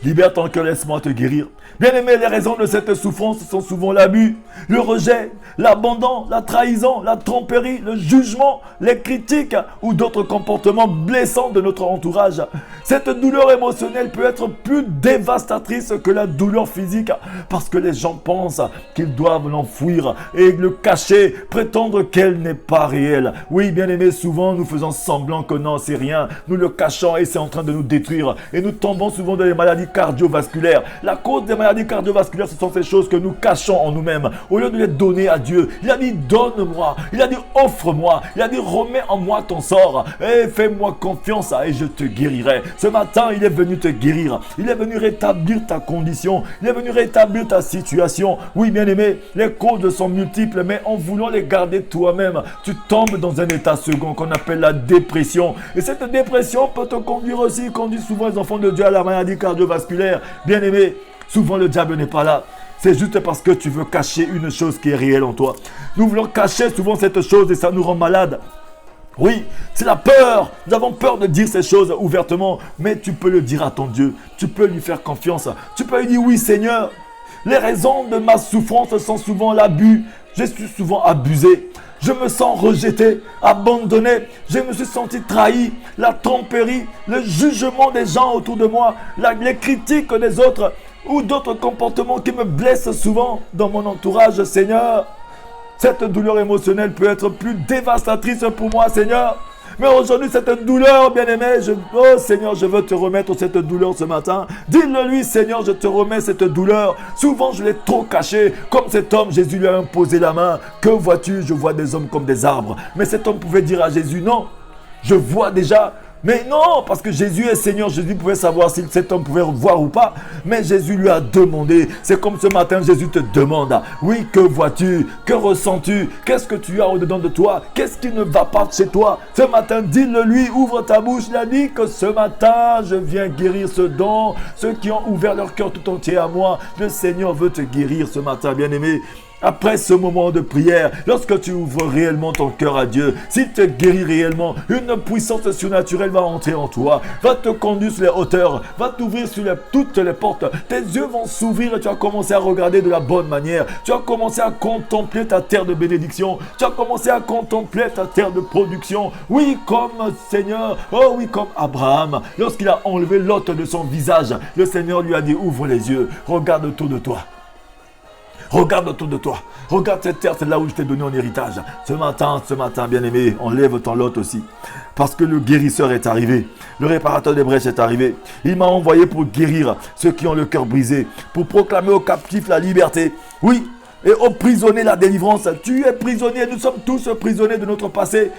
Libère ton cœur, laisse-moi te guérir. Bien-aimé, les raisons de cette souffrance sont souvent l'abus, le rejet, l'abandon, la trahison, la tromperie, le jugement, les critiques ou d'autres comportements blessants de notre entourage. Cette douleur émotionnelle peut être plus dévastatrice que la douleur physique parce que les gens pensent qu'ils doivent l'enfouir et le cacher, prétendre qu'elle n'est pas réelle. Oui, bien-aimé, souvent nous faisons semblant que non, c'est rien. Nous le cachons et c'est en train de nous détruire. Et nous tombons souvent dans les maladies cardiovasculaires. La cause des maladies cardiovasculaires, ce sont ces choses que nous cachons en nous-mêmes. Au lieu de les donner à Dieu, il a dit donne-moi, il a dit offre-moi, il a dit remets en moi ton sort et fais-moi confiance et je te guérirai. Ce matin, il est venu te guérir. Il est venu rétablir ta condition. Il est venu rétablir ta situation. Oui, bien-aimé, les causes sont multiples, mais en voulant les garder toi-même, tu tombes dans un état second qu'on appelle la dépression. Et cette dépression peut te conduire aussi, conduit souvent les enfants de Dieu à la maladie cardiovasculaire. Bien-aimé, souvent le diable n'est pas là. C'est juste parce que tu veux cacher une chose qui est réelle en toi. Nous voulons cacher souvent cette chose et ça nous rend malade. Oui, c'est la peur. Nous avons peur de dire ces choses ouvertement, mais tu peux le dire à ton Dieu. Tu peux lui faire confiance. Tu peux lui dire oui Seigneur. Les raisons de ma souffrance sont souvent l'abus. Je suis souvent abusé. Je me sens rejeté, abandonné. Je me suis senti trahi. La tromperie, le jugement des gens autour de moi, les critiques des autres ou d'autres comportements qui me blessent souvent dans mon entourage, Seigneur. Cette douleur émotionnelle peut être plus dévastatrice pour moi, Seigneur. Mais aujourd'hui, cette douleur, bien-aimé, oh Seigneur, je veux te remettre cette douleur ce matin. Dis-le lui, Seigneur, je te remets cette douleur. Souvent, je l'ai trop cachée. Comme cet homme, Jésus lui a imposé la main. Que vois-tu? Je vois des hommes comme des arbres. Mais cet homme pouvait dire à Jésus, non, je vois déjà. Mais non, parce que Jésus est Seigneur, Jésus pouvait savoir si cet homme pouvait voir ou pas. Mais Jésus lui a demandé. C'est comme ce matin, Jésus te demande. Oui, que vois-tu? Que ressens-tu? Qu'est-ce que tu as au-dedans de toi? Qu'est-ce qui ne va pas chez toi? Ce matin, dis-le lui, ouvre ta bouche. Il a dit que ce matin, je viens guérir ce don. Ceux qui ont ouvert leur cœur tout entier à moi. Le Seigneur veut te guérir ce matin, bien-aimé. Après ce moment de prière, lorsque tu ouvres réellement ton cœur à Dieu, s'il te guérit réellement, une puissance surnaturelle va entrer en toi, va te conduire sur les hauteurs, va t'ouvrir sur toutes les portes. Tes yeux vont s'ouvrir et tu vas commencer à regarder de la bonne manière. Tu vas commencer à contempler ta terre de bénédiction. Tu vas commencer à contempler ta terre de production. Oui, comme Seigneur, oh oui, comme Abraham, lorsqu'il a enlevé l'hôte de son visage, le Seigneur lui a dit, ouvre les yeux, regarde autour de toi. Regarde autour de toi. Regarde cette terre, c'est là où je t'ai donné en héritage. Ce matin, bien-aimé, enlève ton lot aussi. Parce que le guérisseur est arrivé. Le réparateur des brèches est arrivé. Il m'a envoyé pour guérir ceux qui ont le cœur brisé. Pour proclamer aux captifs la liberté. Oui. Et aux prisonniers la délivrance. Tu es prisonnier, nous sommes tous prisonniers de notre passé.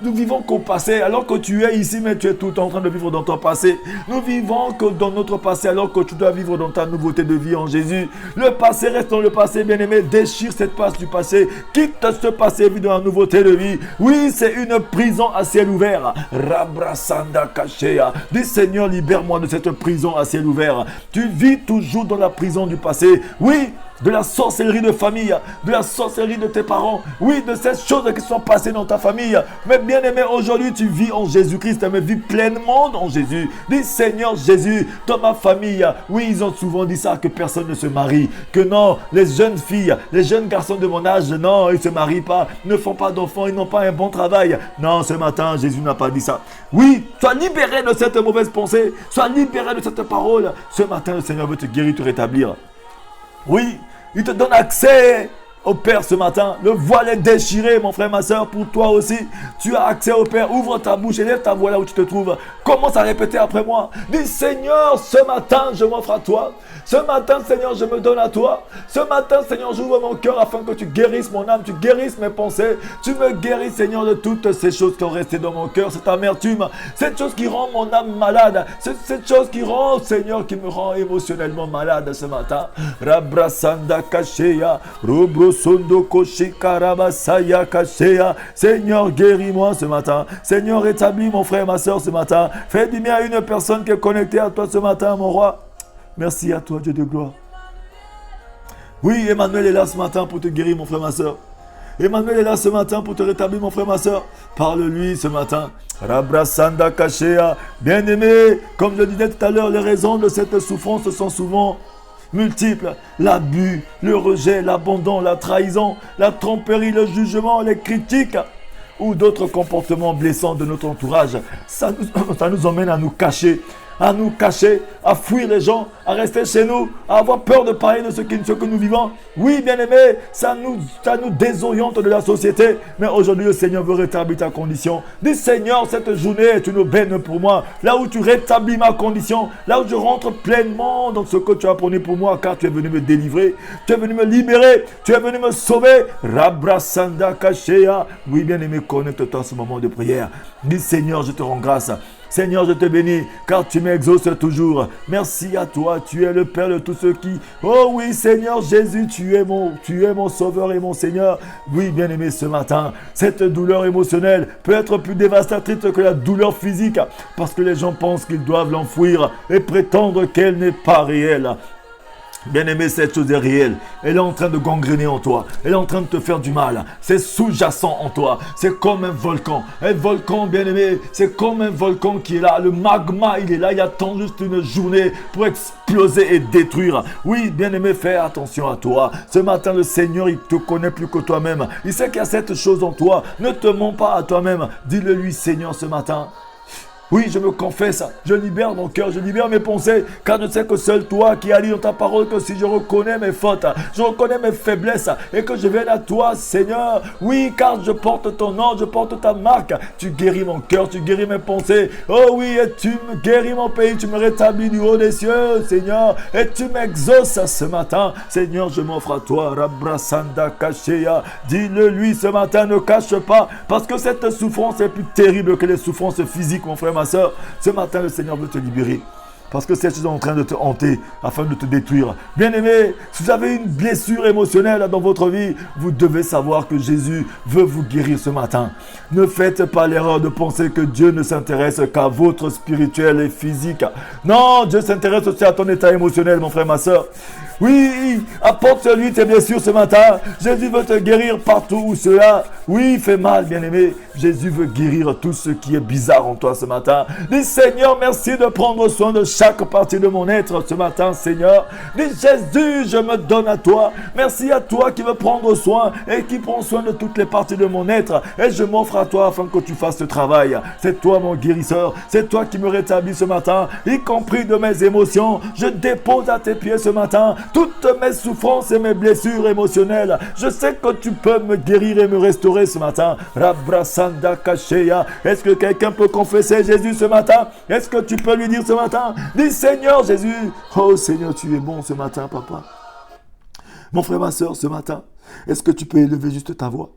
Nous vivons qu'au passé alors que tu es ici, mais tu es tout en train de vivre dans ton passé. Nous vivons que dans notre passé alors que tu dois vivre dans ta nouveauté de vie en Jésus. Le passé reste dans le passé, bien-aimé. Déchire cette passe du passé. Quitte ce passé, vis dans la nouveauté de vie. Oui, c'est une prison à ciel ouvert. Rabrasanda Kashea. Dis Seigneur, libère-moi de cette prison à ciel ouvert. Tu vis toujours dans la prison du passé. Oui. De la sorcellerie de famille, de la sorcellerie de tes parents, oui, de ces choses qui sont passées dans ta famille. Mais bien aimé, aujourd'hui tu vis en Jésus-Christ, mais vis pleinement en Jésus. Dis Seigneur Jésus, dans ma famille, oui, ils ont souvent dit ça, que personne ne se marie, que non, les jeunes filles, les jeunes garçons de mon âge, non, ils ne se marient pas, ne font pas d'enfants, ils n'ont pas un bon travail. Non, ce matin, Jésus n'a pas dit ça. Oui, sois libéré de cette mauvaise pensée, sois libéré de cette parole. Ce matin, le Seigneur veut te guérir, te rétablir. Oui, il te donne accès au Père ce matin. Le voile est déchiré, mon frère, ma soeur, pour toi aussi. Tu as accès au Père. Ouvre ta bouche et lève ta voix là où tu te trouves. Commence à répéter après moi. Dis Seigneur, ce matin, je m'offre à toi. Ce matin, Seigneur, je me donne à toi. Ce matin, Seigneur, j'ouvre mon cœur afin que tu guérisses mon âme, tu guérisses mes pensées. Tu me guéris, Seigneur, de toutes ces choses qui ont resté dans mon cœur, cette amertume, cette chose qui rend mon âme malade, cette chose qui rend, Seigneur, qui me rend émotionnellement malade ce matin. Rabrasanda Kashea, Robrosondo Koshikarabasaya Kashea. Seigneur, guéris-moi ce matin. Seigneur, rétablis mon frère, ma soeur ce matin. Fais du bien à une personne qui est connectée à toi ce matin, mon roi. Merci à toi, Dieu de gloire. Oui, Emmanuel est là ce matin pour te guérir, mon frère, ma soeur. Emmanuel est là ce matin pour te rétablir, mon frère, ma soeur. Parle-lui ce matin. Rabrasanda Kashea. Bien-aimé, comme je disais tout à l'heure, les raisons de cette souffrance sont souvent multiples. L'abus, le rejet, l'abandon, la trahison, la tromperie, le jugement, les critiques ou d'autres comportements blessants de notre entourage. Ça nous emmène à nous cacher. à nous cacher, à fuir les gens, à rester chez nous, à avoir peur de parler de ce que nous vivons. Oui, bien-aimé, ça nous désoriente de la société. Mais aujourd'hui, le Seigneur veut rétablir ta condition. Dis, Seigneur, cette journée est une aubaine pour moi. Là où tu rétablis ma condition, là où je rentre pleinement dans ce que tu as promis pour moi, car tu es venu me délivrer, tu es venu me libérer, tu es venu me sauver. Rabrasanda Kashea. Oui, bien-aimé, connecte-toi à ce moment de prière. Dis, Seigneur, je te rends grâce. Seigneur, je te bénis, car tu m'exauces toujours. Merci à toi, tu es le Père de tous ceux qui... Oh oui, Seigneur Jésus, tu es mon Sauveur et mon Seigneur. Oui, bien-aimé, ce matin, cette douleur émotionnelle peut être plus dévastatrice que la douleur physique, parce que les gens pensent qu'ils doivent l'enfouir et prétendre qu'elle n'est pas réelle. Bien-aimé, cette chose est réelle. Elle est en train de gangréner en toi. Elle est en train de te faire du mal. C'est sous-jacent en toi. C'est comme un volcan. Un volcan, bien-aimé, c'est comme un volcan qui est là. Le magma, il est là. Il attend juste une journée pour exploser et détruire. Oui, bien-aimé, fais attention à toi. Ce matin, le Seigneur, il te connaît plus que toi-même. Il sait qu'il y a cette chose en toi. Ne te mens pas à toi-même. Dis-le lui, Seigneur, ce matin. Oui, je me confesse, je libère mon cœur, je libère mes pensées, car je sais que seul toi qui as dit dans ta parole que si je reconnais mes fautes, je reconnais mes faiblesses et que je vienne à toi, Seigneur. Oui, car je porte ton nom, je porte ta marque. Tu guéris mon cœur, tu guéris mes pensées. Oh oui, et tu me guéris mon pays, tu me rétablis du haut des cieux, Seigneur. Et tu m'exauces ce matin. Seigneur, je m'offre à toi, Rabrasanda Kashea. Dis-le lui ce matin, ne cache pas, parce que cette souffrance est plus terrible que les souffrances physiques, mon frère. Ma soeur, ce matin, le Seigneur veut te libérer. Parce que ces choses sont en train de te hanter afin de te détruire. Bien-aimé, si vous avez une blessure émotionnelle dans votre vie, vous devez savoir que Jésus veut vous guérir ce matin. Ne faites pas l'erreur de penser que Dieu ne s'intéresse qu'à votre spirituel et physique. Non, Dieu s'intéresse aussi à ton état émotionnel, mon frère, ma soeur. Oui, apporte-lui tes blessures ce matin. Jésus veut te guérir partout où cela, oui, fait mal, bien-aimé. Jésus veut guérir tout ce qui est bizarre en toi ce matin. Dis, Seigneur, merci de prendre soin de chaque partie de mon être ce matin, Seigneur. Dis, Jésus, je me donne à toi. Merci à toi qui veux prendre soin et qui prend soin de toutes les parties de mon être. Et je m'offre à toi afin que tu fasses ce travail. C'est toi mon guérisseur. C'est toi qui me rétablis ce matin, y compris de mes émotions. Je dépose à tes pieds ce matin toutes mes souffrances et mes blessures émotionnelles. Je sais que tu peux me guérir et me restaurer ce matin. Rabrasanda Kashea. Est-ce que quelqu'un peut confesser Jésus ce matin? Est-ce que tu peux lui dire ce matin? Dis, Seigneur Jésus. Oh Seigneur, tu es bon ce matin, papa. Mon frère, ma soeur, ce matin, est-ce que tu peux élever juste ta voix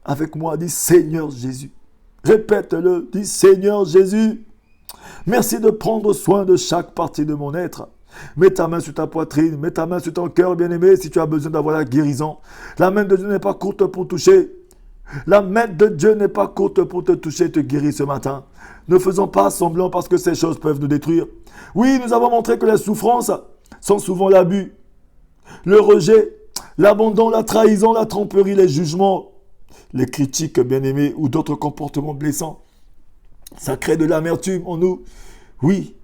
avec moi? Dis, Seigneur Jésus. Répète-le. Dis, Seigneur Jésus. Merci de prendre soin de chaque partie de mon être. Mets ta main sur ta poitrine, mets ta main sur ton cœur, bien-aimé, si tu as besoin d'avoir la guérison. La main de Dieu n'est pas courte pour toucher. La main de Dieu n'est pas courte pour te toucher et te guérir ce matin. Ne faisons pas semblant parce que ces choses peuvent nous détruire. Oui, nous avons montré que les souffrances sont souvent l'abus, le rejet, l'abandon, la trahison, la tromperie, les jugements, les critiques, bien-aimés, ou d'autres comportements blessants. Ça crée de l'amertume en nous. Oui.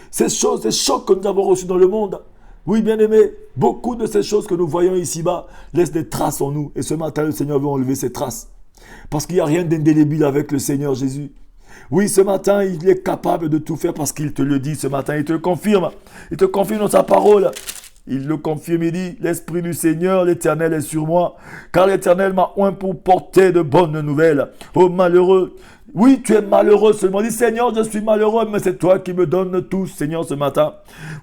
Ces choses, ces chocs que nous avons reçus dans le monde, oui, bien-aimés, beaucoup de ces choses que nous voyons ici-bas laissent des traces en nous. Et ce matin, le Seigneur veut enlever ces traces. Parce qu'il n'y a rien d'indélébile avec le Seigneur Jésus. Oui, ce matin, il est capable de tout faire parce qu'il te le dit ce matin. Il te le confirme. Il te confirme dans sa parole. Il le confirme, il dit, l'Esprit du Seigneur, l'Éternel est sur moi. Car l'Éternel m'a oint pour porter de bonnes nouvelles. Oh malheureux. Oui, tu es malheureux seulement. Dis, Seigneur, je suis malheureux, mais c'est toi qui me donnes tout, Seigneur, ce matin.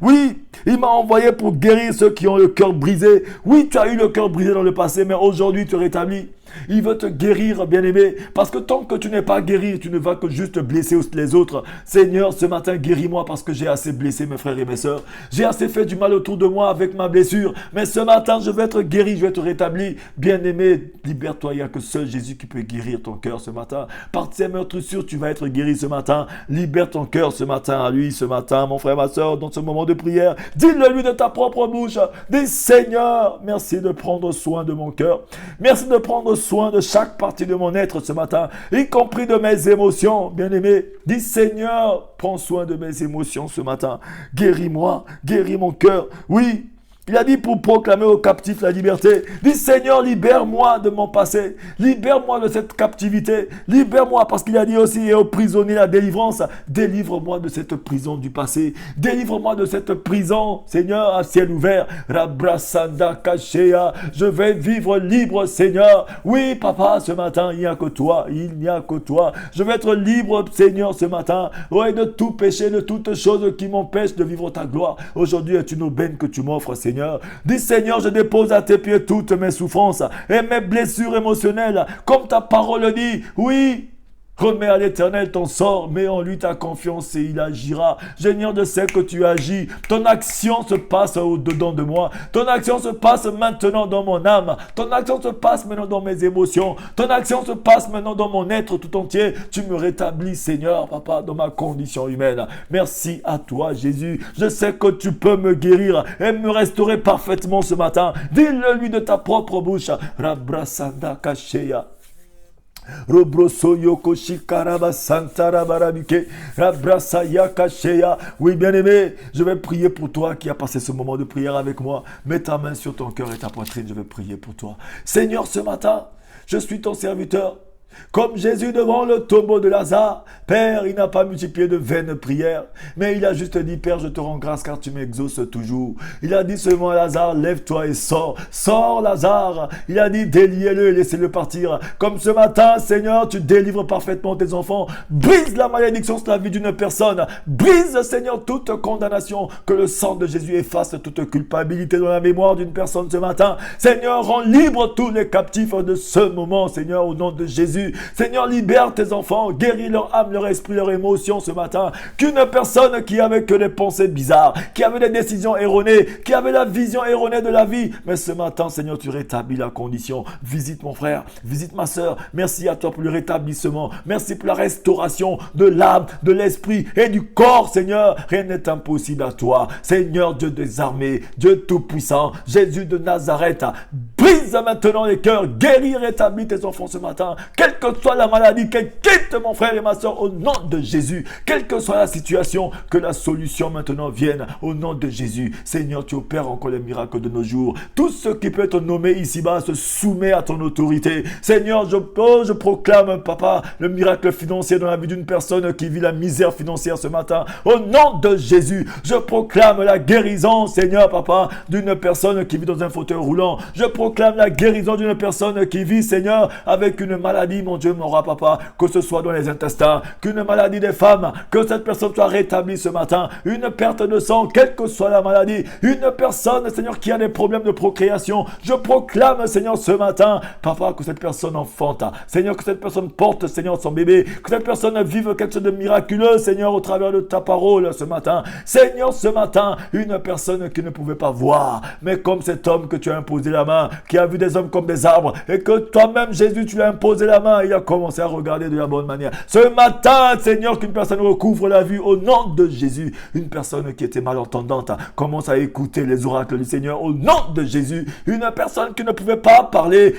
Oui, il m'a envoyé pour guérir ceux qui ont le cœur brisé. Oui, tu as eu le cœur brisé dans le passé, mais aujourd'hui, tu rétablis. Il veut te guérir, bien-aimé, parce que tant que tu n'es pas guéri, tu ne vas que juste blesser les autres. Seigneur, ce matin, guéris-moi parce que j'ai assez blessé mes frères et mes sœurs. J'ai assez fait du mal autour de moi avec ma blessure. Mais ce matin, je vais être guéri, je vais être rétabli. Bien-aimé, libère-toi, il n'y a que seul Jésus qui peut guérir ton cœur ce matin. Par ses meurtrissures, tu vas être guéri ce matin. Libère ton cœur ce matin à lui, ce matin, mon frère, ma sœur, dans ce moment de prière. Dis-le lui de ta propre bouche. Dis, Seigneur, merci de prendre soin de mon cœur. Merci de prendre soin de chaque partie de mon être ce matin, y compris de mes émotions, bien-aimé. Dis, Seigneur, prends soin de mes émotions ce matin. Guéris-moi, guéris mon cœur. Oui, Il a dit pour proclamer aux captifs la liberté. Dis Seigneur, libère-moi de mon passé. Libère-moi de cette captivité. Libère-moi parce qu'il a dit aussi et aux prisonniers la délivrance. Délivre-moi de cette prison du passé. Délivre-moi de cette prison, Seigneur, à ciel ouvert. Rabrasanda Kashea. Je vais vivre libre, Seigneur. Oui, papa, ce matin, il n'y a que toi. Il n'y a que toi. Je vais être libre, Seigneur, ce matin. Oui, de tout péché, de toute chose qui m'empêche de vivre ta gloire. Aujourd'hui est une aubaine que tu m'offres, Seigneur. Dis Seigneur, je dépose à tes pieds toutes mes souffrances et mes blessures émotionnelles, comme ta parole dit. Oui, remets à l'Éternel ton sort, mets en lui ta confiance et il agira. Seigneur, je sais que tu agis. Ton action se passe au-dedans de moi. Ton action se passe maintenant dans mon âme. Ton action se passe maintenant dans mes émotions. Ton action se passe maintenant dans mon être tout entier. Tu me rétablis, Seigneur, papa, dans ma condition humaine. Merci à toi, Jésus. Je sais que tu peux me guérir et me restaurer parfaitement ce matin. Dis-le lui de ta propre bouche. Rabrasanda Kashea. Robroso yoko shikaraba santara barabike rabrasa yakashea. Oui, bien-aimé, je vais prier pour toi qui a passé ce moment de prière avec moi. Mets ta main sur ton cœur et ta poitrine, je vais prier pour toi. Seigneur, ce matin, je suis ton serviteur. Comme Jésus devant le tombeau de Lazare, Père, il n'a pas multiplié de vaines prières, mais il a juste dit, Père, je te rends grâce car tu m'exauces toujours. Il a dit seulement à Lazare, lève-toi et sors. Sors, Lazare. Il a dit, déliez-le et laissez-le partir. Comme ce matin, Seigneur, tu délivres parfaitement tes enfants. Brise la malédiction sur la vie d'une personne. Brise, Seigneur, toute condamnation. Que le sang de Jésus efface toute culpabilité dans la mémoire d'une personne ce matin. Seigneur, rends libre tous les captifs de ce moment, Seigneur, au nom de Jésus. Seigneur, libère tes enfants, guéris leur âme, leur esprit, leur émotion ce matin. Qu'une personne qui avait que des pensées bizarres, qui avait des décisions erronées, qui avait la vision erronée de la vie, mais ce matin, Seigneur, tu rétablis la condition. Visite mon frère, visite ma soeur. Merci à toi pour le rétablissement. Merci pour la restauration de l'âme, de l'esprit et du corps, Seigneur. Rien n'est impossible à toi. Seigneur, Dieu des armées, Dieu tout-puissant, Jésus de Nazareth, brise maintenant les cœurs, guéris, rétablis tes enfants ce matin. Quelle que soit la maladie, qu'elle quitte mon frère et ma soeur au nom de Jésus. Quelle que soit la situation, que la solution maintenant vienne au nom de Jésus. Seigneur, tu opères encore les miracles de nos jours. Tout ce qui peut être nommé ici-bas se soumet à ton autorité. Seigneur, je proclame, papa, le miracle financier dans la vie d'une personne qui vit la misère financière ce matin. Au nom de Jésus, je proclame la guérison, Seigneur, papa, d'une personne qui vit dans un fauteuil roulant. Je proclame la guérison d'une personne qui vit, Seigneur, avec une maladie, mon Dieu, mon roi, papa, que ce soit dans les intestins, qu'une maladie des femmes, que cette personne soit rétablie ce matin, une perte de sang, quelle que soit la maladie, une personne, Seigneur, qui a des problèmes de procréation, je proclame, Seigneur, ce matin, papa, que cette personne enfante, Seigneur, que cette personne porte, Seigneur, son bébé, que cette personne vive quelque chose de miraculeux, Seigneur, au travers de ta parole ce matin. Seigneur, ce matin, une personne qui ne pouvait pas voir, mais comme cet homme que tu as imposé la main, qui a vu des hommes comme des arbres, et que toi-même, Jésus, tu lui as imposé la main, il a commencé à regarder de la bonne manière. Ce matin, Seigneur, qu'une personne recouvre la vue au nom de Jésus. Une personne qui était malentendante commence à écouter les oracles du Seigneur au nom de Jésus. Une personne qui ne pouvait pas parler,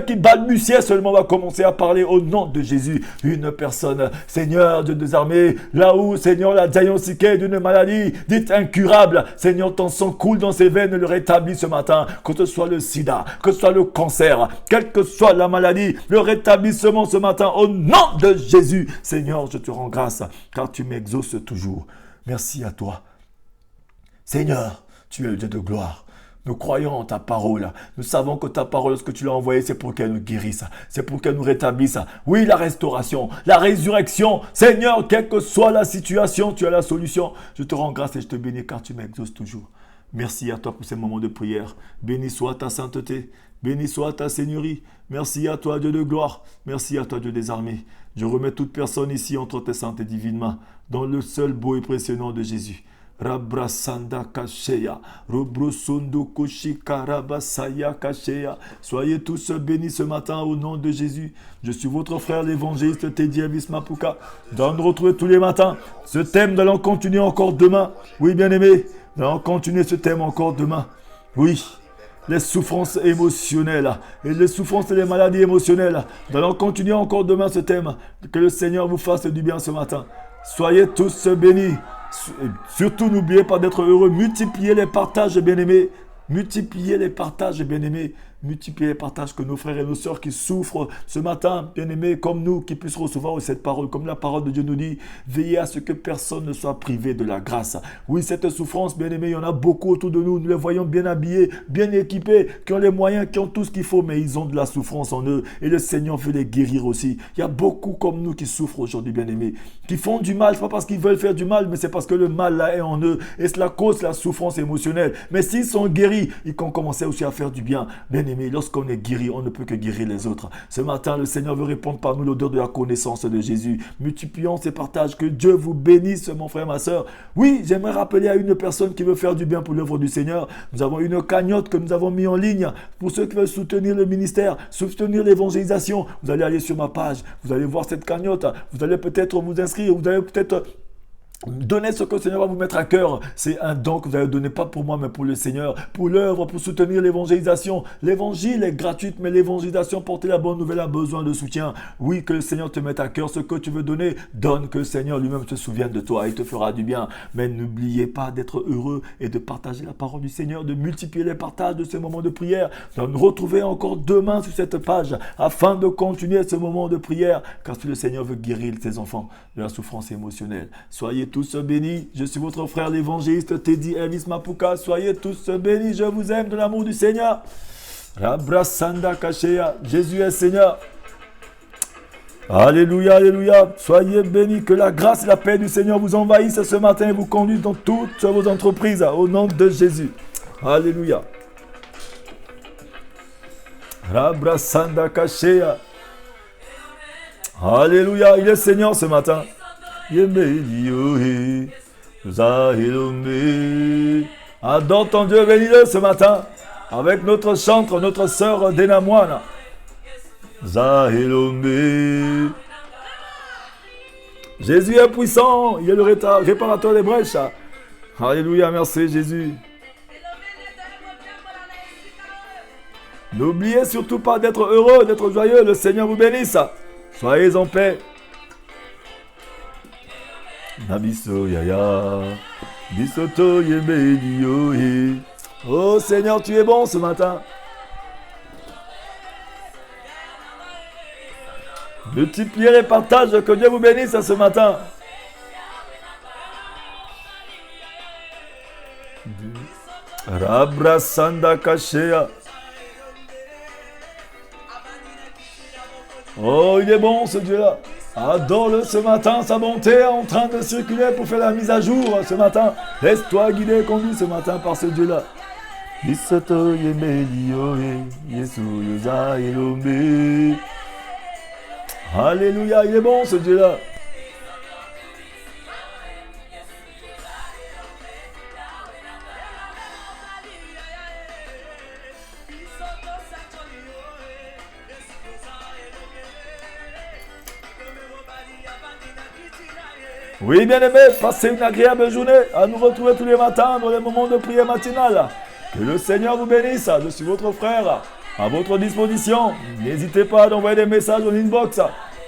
qui balbutiait seulement, va commencer à parler au nom de Jésus. Une personne, Seigneur, Dieu des armées, là où, Seigneur, la diagnostiquée d'une maladie dite incurable, Seigneur, ton sang coule dans ses veines, le rétablit ce matin. Que ce soit le sida, que ce soit le cancer, quelle que soit la maladie, le rétablissement ce matin au nom de Jésus. Seigneur, je te rends grâce car tu m'exauces toujours. Merci à toi. Seigneur, tu es le Dieu de gloire. Nous croyons en ta parole. Nous savons que ta parole, lorsque tu l'as envoyée, c'est pour qu'elle nous guérisse. C'est pour qu'elle nous rétablisse. Oui, la restauration, la résurrection. Seigneur, quelle que soit la situation, tu as la solution. Je te rends grâce et je te bénis car tu m'exauces toujours. Merci à toi pour ces moments de prière. Béni soit ta sainteté. Béni soit ta seigneurie. Merci à toi, Dieu de gloire. Merci à toi, Dieu des armées. Je remets toute personne ici entre tes saintes et divines mains, dans le seul beau et précieux nom de Jésus. Rabrasanda Kashea, Robrosundo Koshikarabasaya Kashea. Soyez tous bénis ce matin au nom de Jésus. Je suis votre frère l'évangéliste Teddy Elvis Mapuka. Nous allons nous retrouver tous les matins. Ce thème, nous allons continuer encore demain. Oui, bien-aimés, nous allons continuer ce thème encore demain. Oui. Les souffrances émotionnelles et les souffrances et les maladies émotionnelles. Nous allons continuer encore demain ce thème. Que le Seigneur vous fasse du bien ce matin. Soyez tous bénis. Surtout, n'oubliez pas d'être heureux. Multipliez les partages, bien-aimés. Multipliez les partages, bien-aimés. Multipliez les partages, que nos frères et nos sœurs qui souffrent ce matin, bien-aimés, comme nous, qui puissent recevoir cette parole, comme la parole de Dieu nous dit, veillez à ce que personne ne soit privé de la grâce. Oui, cette souffrance, bien-aimés, il y en a beaucoup autour de nous. Nous les voyons bien habillés, bien équipés, qui ont les moyens, qui ont tout ce qu'il faut, mais ils ont de la souffrance en eux. Et le Seigneur veut les guérir aussi. Il y a beaucoup comme nous qui souffrent aujourd'hui, bien-aimés, qui font du mal, pas parce qu'ils veulent faire du mal, mais c'est parce que le mal là est en eux. Et cela cause la souffrance émotionnelle. Mais s'ils sont guéris, ils vont commencer aussi à faire du bien. Bien-aimés, lorsqu'on est guéri, on ne peut que guérir les autres. Ce matin, le Seigneur veut répondre par nous l'odeur de la connaissance de Jésus. Multiplions ces partages. Que Dieu vous bénisse, mon frère, ma soeur. Oui, j'aimerais rappeler à une personne qui veut faire du bien pour l'œuvre du Seigneur. Nous avons une cagnotte que nous avons mis en ligne pour ceux qui veulent soutenir le ministère, soutenir l'évangélisation. Vous allez aller sur ma page, vous allez voir cette cagnotte, vous allez peut-être vous inscrire, vous allez peut-être donnez ce que le Seigneur va vous mettre à cœur. C'est un don que vous allez donner, pas pour moi, mais pour le Seigneur, pour l'œuvre, pour soutenir l'évangélisation. L'évangile est gratuite, mais l'évangélisation, porter la bonne nouvelle, a besoin de soutien. Oui, que le Seigneur te mette à cœur ce que tu veux donner. Donne, que le Seigneur lui-même se souvienne de toi. Il te fera du bien. Mais n'oubliez pas d'être heureux et de partager la parole du Seigneur, de multiplier les partages de ces moments de prière. De nous retrouver encore demain sur cette page afin de continuer ce moment de prière. Car si le Seigneur veut guérir ses enfants de la souffrance émotionnelle, soyez tous bénis. Je suis votre frère l'évangéliste Teddy Elvis Mapuka. Soyez tous bénis. Je vous aime de l'amour du Seigneur. Rabrasanda Kashea. Jésus est Seigneur. Alléluia, alléluia. Soyez bénis. Que la grâce et la paix du Seigneur vous envahissent ce matin et vous conduisent dans toutes vos entreprises. Au nom de Jésus. Alléluia. Rabrasanda Kashea. Alléluia. Il est Seigneur ce matin. Adore ton Dieu, bénis-le ce matin avec notre chantre, notre sœur Denamoine. Jésus est puissant, il est le réparateur des brèches. Alléluia, merci Jésus. N'oubliez surtout pas d'être heureux, d'être joyeux. Le Seigneur vous bénisse. Soyez en paix. Nabiso yaya, bisoto yemeli. Oh Seigneur, tu es bon ce matin. Multipliez les partages, que Dieu vous bénisse ce matin. Rabrasanda Kashea. Oh, il est bon ce Dieu-là. Adore-le ce matin, sa bonté est en train de circuler pour faire la mise à jour ce matin. Laisse-toi guider et conduire ce matin par ce Dieu-là. Alléluia, il est bon ce Dieu-là. Oui, bien-aimés, passez une agréable journée à nous retrouver tous les matins dans les moments de prière matinale. Que le Seigneur vous bénisse. Je suis votre frère à votre disposition. N'hésitez pas d'envoyer des messages en inbox.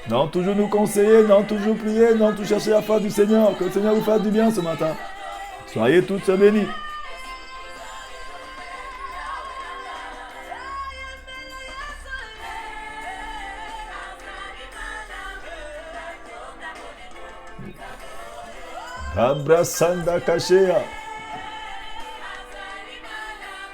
Non, toujours nous conseiller, non, toujours prier, non, tout chercher la face du Seigneur. Que le Seigneur vous fasse du bien ce matin. Soyez tous bénis. Abrasanda Kashea.